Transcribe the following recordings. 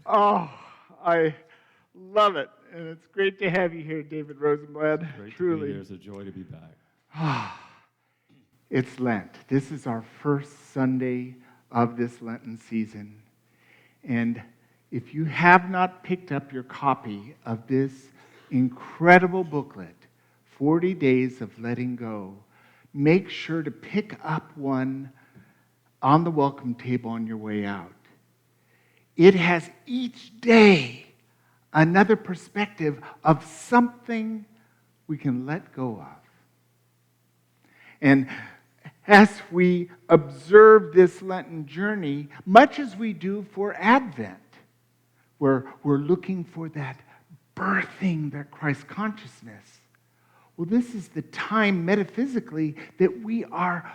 Oh, I love it. And it's great to have you here, David Rosenblatt. Great to be Truly. here. It's a joy to be back. It's Lent. This is our first Sunday of this Lenten season. And if you have not picked up your copy of this incredible booklet, 40 Days of Letting Go, make sure to pick up one on the welcome table on your way out. It has each day another perspective of something we can let go of. And as we observe this Lenten journey, much as we do for Advent, where we're looking for that birthing, that Christ consciousness, well, this is the time metaphysically that we are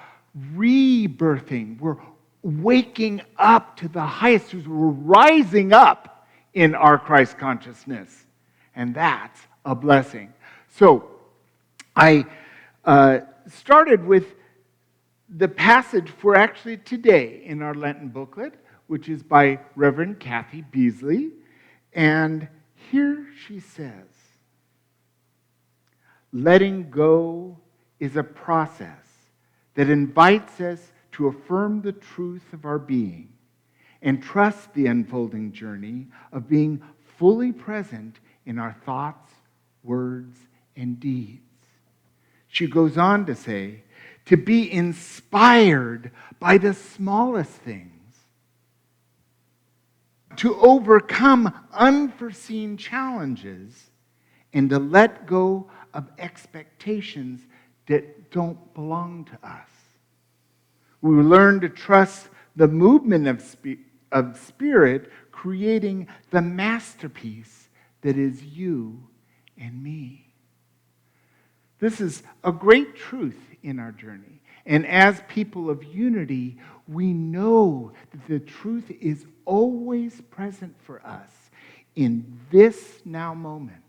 rebirthing. We're waking up to the highest. We're rising up in our Christ consciousness. And that's a blessing. So I started with the passage for actually today in our Lenten booklet, which is by Reverend Kathy Beasley. And here she says, letting go is a process that invites us to affirm the truth of our being and trust the unfolding journey of being fully present in our thoughts, words, and deeds. She goes on to say, to be inspired by the smallest things, to overcome unforeseen challenges, and to let go of expectations that don't belong to us. We learn to trust the movement of spirit, creating the masterpiece that is you and me. This is a great truth in our journey. And as people of unity, we know that the truth is always present for us in this now moment.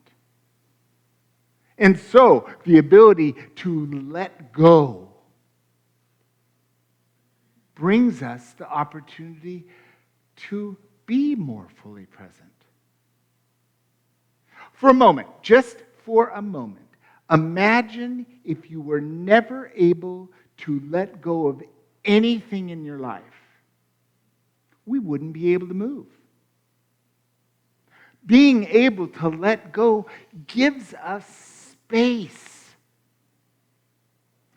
And so, the ability to let go brings us the opportunity to be more fully present. For a moment, just for a moment, imagine if you were never able to let go of anything in your life. We wouldn't be able to move. Being able to let go gives us space.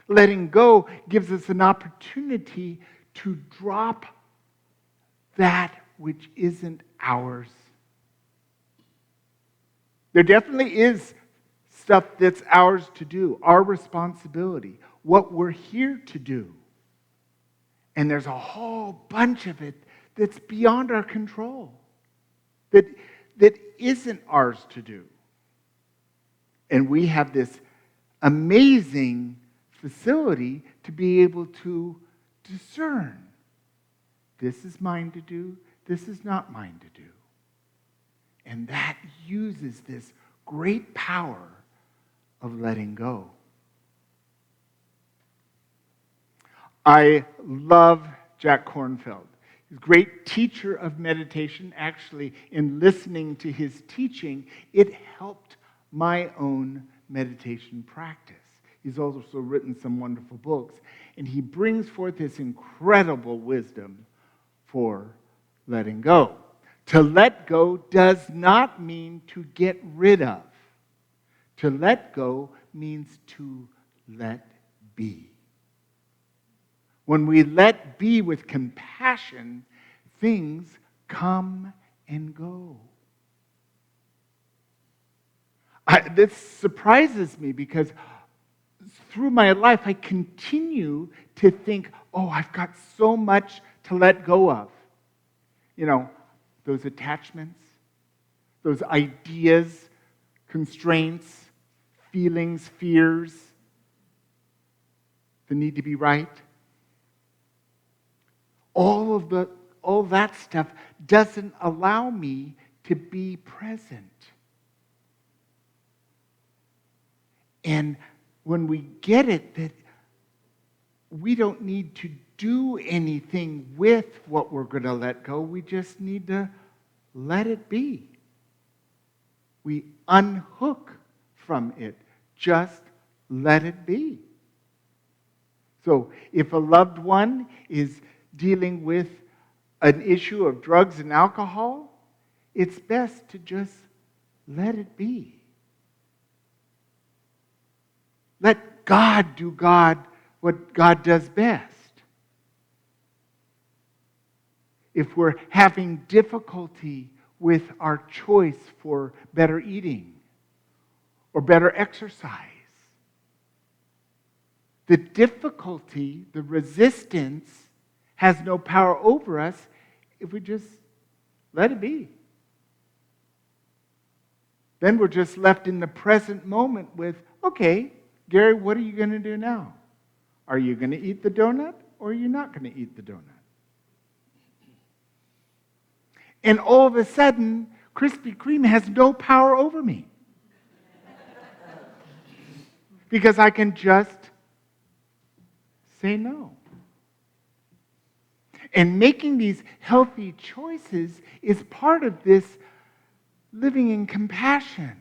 Letting go gives us an opportunity to drop that which isn't ours. There definitely is stuff that's ours to do, our responsibility, what we're here to do. And there's a whole bunch of it that's beyond our control, that isn't ours to do. And we have this amazing facility to be able to discern. This is mine to do, this is not mine to do. And that uses this great power of letting go. I love Jack Kornfield. He's a great teacher of meditation. Actually, in listening to his teaching, it helped my own meditation practice. He's also written some wonderful books, and he brings forth this incredible wisdom for letting go. To let go does not mean to get rid of. To let go means to let be. When we let be with compassion, things come and go. This surprises me because through my life I continue to think, oh, I've got so much to let go of. You know, those attachments, those ideas, constraints, feelings, fears, the need to be right. All that stuff doesn't allow me to be present. And when we get it that we don't need to do anything with what we're going to let go, we just need to let it be. We unhook from it. Just let it be. So if a loved one is dealing with an issue of drugs and alcohol, it's best to just let it be. Let God do what God does best. If we're having difficulty with our choice for better eating or better exercise, the difficulty, the resistance, has no power over us if we just let it be. Then we're just left in the present moment with, okay, Gary, what are you going to do now? Are you going to eat the donut or are you not going to eat the donut? And all of a sudden, Krispy Kreme has no power over me. Because I can just say no. And making these healthy choices is part of this living in compassion,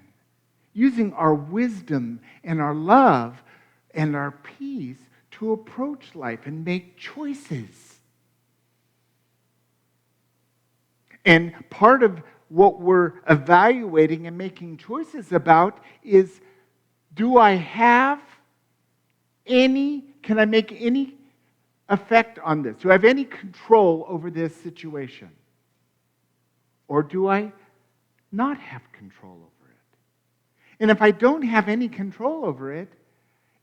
using our wisdom and our love and our peace to approach life and make choices. And part of what we're evaluating and making choices about is, can I make any effect on this? Do I have any control over this situation? Or do I not have control over it? And if I don't have any control over it,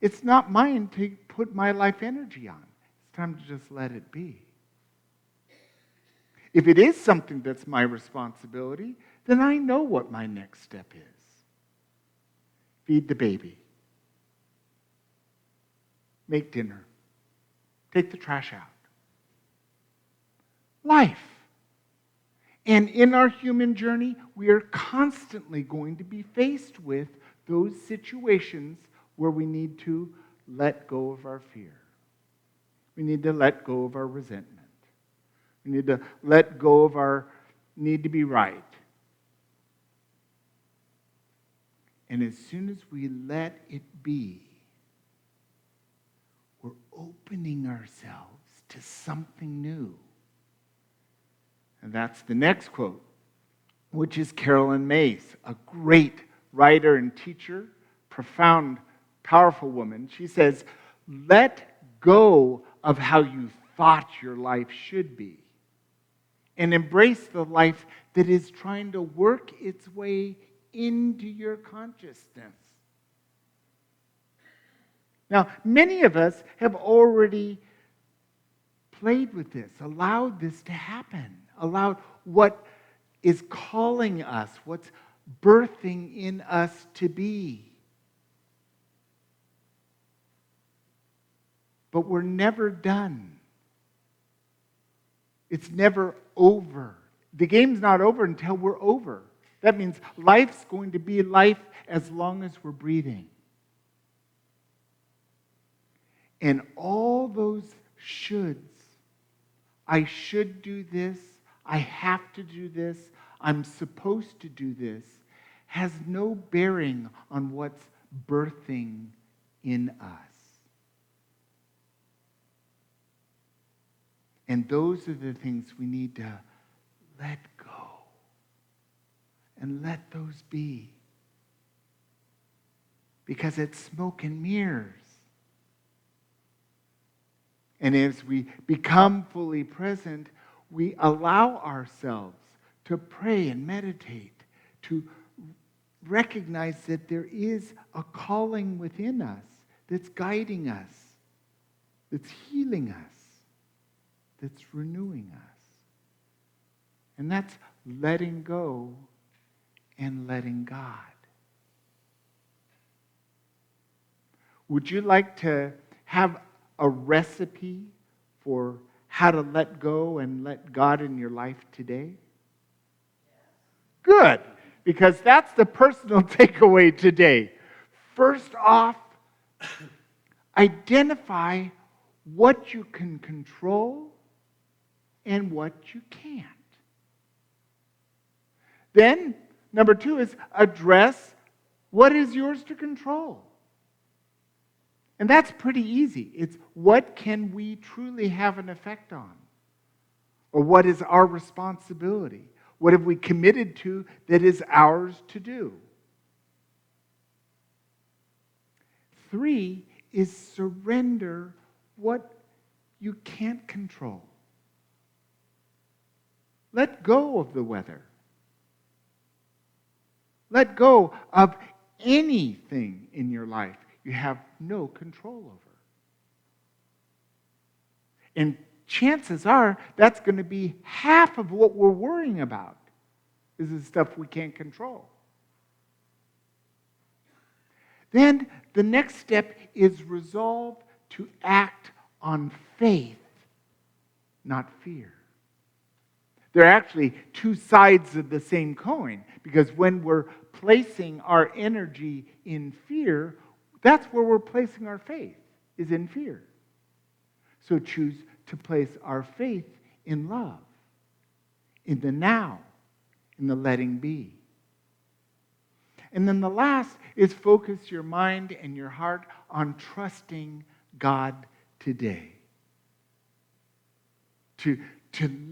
it's not mine to put my life energy on. It's time to just let it be. If it is something that's my responsibility, then I know what my next step is. Feed the baby. Make dinner. Take the trash out. Life. And in our human journey, we are constantly going to be faced with those situations where we need to let go of our fear. We need to let go of our resentment. We need to let go of our need to be right. And as soon as we let it be, we're opening ourselves to something new. And that's the next quote, which is Carolyn Mays, a great writer and teacher, profound, powerful woman. She says, let go of how you thought your life should be and embrace the life that is trying to work its way into your consciousness. Now, many of us have already played with this, allowed this to happen, allowed what is calling us, what's birthing in us to be. But we're never done. It's never over. The game's not over until we're over. That means life's going to be life as long as we're breathing. And all those shoulds, I should do this, I have to do this, I'm supposed to do this, has no bearing on what's birthing in us. And those are the things we need to let go and let those be. Because it's smoke and mirrors. And as we become fully present, we allow ourselves to pray and meditate, to recognize that there is a calling within us that's guiding us, that's healing us, that's renewing us. And that's letting go and letting God. Would you like to have a recipe for how to let go and let God in your life today? Good, because that's the personal takeaway today. First off, identify what you can control and what you can't. Then, number 2 is address what is yours to control. And that's pretty easy. It's what can we truly have an effect on? Or what is our responsibility? What have we committed to that is ours to do? 3 is surrender what you can't control. Let go of the weather. Let go of anything in your life you have no control over. And chances are that's going to be half of what we're worrying about is the stuff we can't control. Then the next step is resolve to act on faith, not fear. They're actually two sides of the same coin, because when we're placing our energy in fear, that's where we're placing our faith, is in fear. So choose to place our faith in love, in the now, in the letting be. And then the last is focus your mind and your heart on trusting God today. To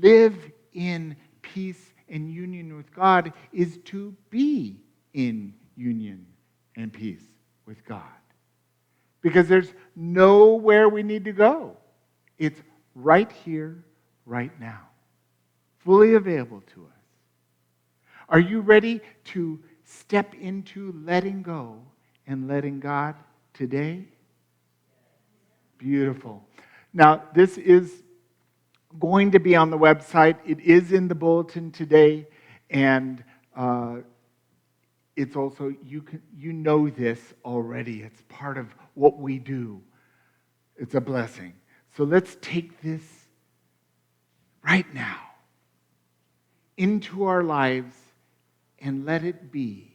live in peace and union with God is to be in union and peace with God. Because there's nowhere we need to go. It's right here, right now. Fully available to us. Are you ready to step into letting go and letting God today? Beautiful. Now, this is going to be on the website. It is in the bulletin today, and it's also, you know this already. It's part of what we do. It's a blessing. So let's take this right now into our lives and let it be